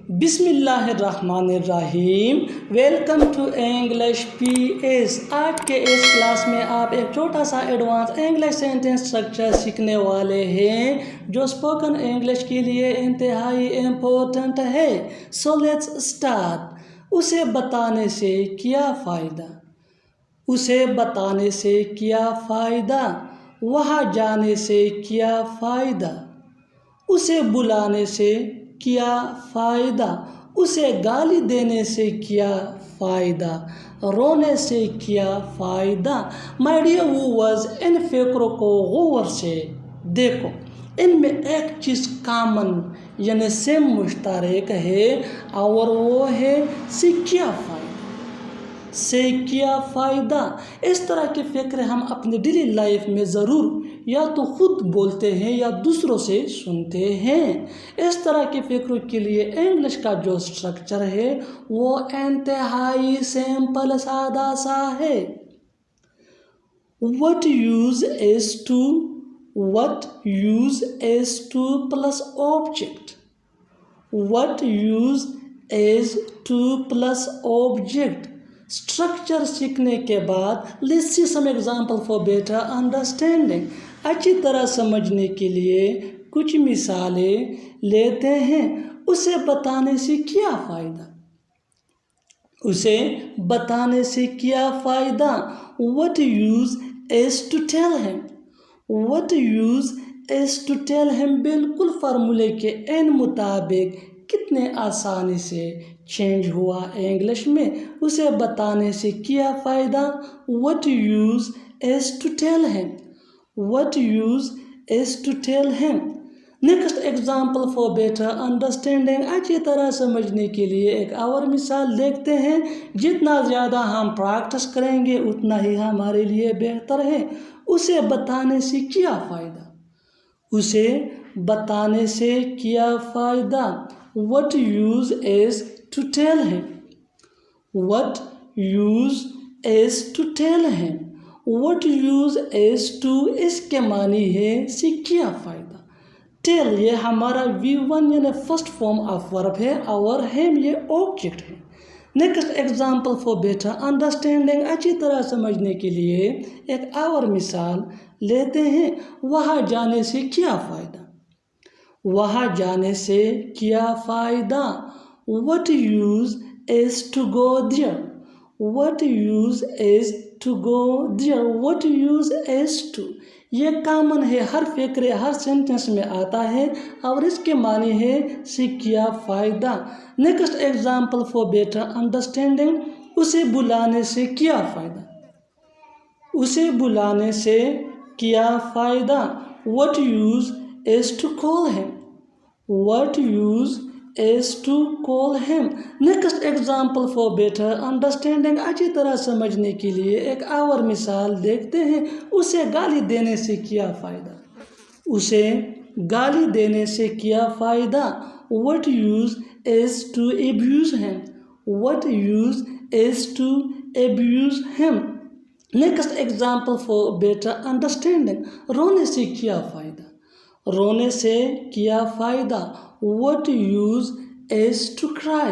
बिस्मिल्लाहिर्रहमानिर्रहीम। Welcome to English PS। आज के इस क्लास में आप एक छोटा सा एडवांस इंग्लिश सेंटेंस स्ट्रक्चर सीखने वाले हैं जो स्पोकन इंग्लिश के लिए इंतहाई इम्पोर्टेंट है। So let's start. उसे बताने से क्या फ़ायदा, उसे बताने से क्या फ़ायदा, वहाँ जाने से क्या फ़ायदा, उसे बुलाने से क्या फ़ायदा, उसे गाली देने से क्या फ़ायदा, रोने से क्या फ़ायदा। माय डियर व्यूअर्स, इन फ़िक्रों को गौर से देखो, इनमें एक चीज़ कॉमन यानी सेम मुश्तरक है और वो है से क्या फ़ायदा, से क्या फ़ायदा। इस तरह के फ़िक्र हम अपनी डेली लाइफ में ज़रूर या तो खुद बोलते हैं या दूसरों से सुनते हैं। इस तरह के फ़िक्रों के लिए इंग्लिश का जो स्ट्रक्चर है वो इंतहाई सिंपल सादा सा है। What use is to, what use is to plus object, what use is to plus object। Structure सीखने के बाद let's see some example for better understanding. अच्छी तरह समझने के लिए कुछ मिसालें लेते हैं। उसे बताने से क्या फ़ायदा, उसे बताने से क्या फ़ायदा। What use is to tell him, what use is to tell him बिल्कुल फार्मूले के इन मुताबिक कितने आसानी से चेंज हुआ इंग्लिश में। उसे बताने से क्या फ़ायदा। What use is to tell him, what use is to tell him। Next example for better understanding. अच्छी तरह समझने के लिए एक और मिसाल देखते हैं। जितना ज़्यादा हम प्रैक्टिस करेंगे उतना ही हमारे लिए बेहतर है। उसे बताने से क्या फ़ायदा, उसे बताने से क्या फ़ायदा। What use is to tell him, what use is to tell him, what use is to इसके मानी है से क्या फ़ायदा। टेल ये हमारा V1 यानी फर्स्ट फॉर्म ऑफ वर्ब है और him ये ऑब्जेक्ट है। Next example for better understanding. अच्छी तरह समझने के लिए एक और मिसाल लेते हैं। वहाँ जाने से क्या फ़ायदा, वहाँ जाने से क्या फ़ायदा। What use is to go there, what use is to go there, what use is to ये कॉमन है, हर फ़िक्र हर सेंटेंस में आता है और इसके माने है से क्या फ़ायदा। Next example for better understanding. उसे बुलाने से क्या फ़ायदा, उसे बुलाने से क्या फ़ायदा। What use is to call him, what use is to call him। Next example for better understanding. अच्छी तरह समझने के लिए एक और मिसाल देखते हैं। उसे गाली देने से क्या फ़ायदा, उसे गाली देने से क्या फ़ायदा। What use is to abuse him, what use is to abuse him। Next example for better understanding. रोने से क्या फ़ायदा, रोने से क्या फ़ायदा। What use is to cry,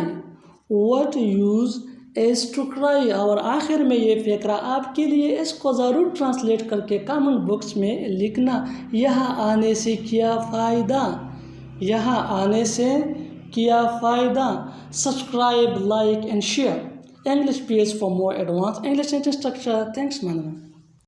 what use is to cry। और आखिर में ये फ़िक्रा आपके लिए, इसको ज़रूर ट्रांसलेट करके कमेंट बॉक्स में लिखना। यहाँ आने से क्या फ़ायदा, यहाँ आने से क्या फ़ायदा। Subscribe, like and share English PS for more advanced English sentence structure. Thanks, man.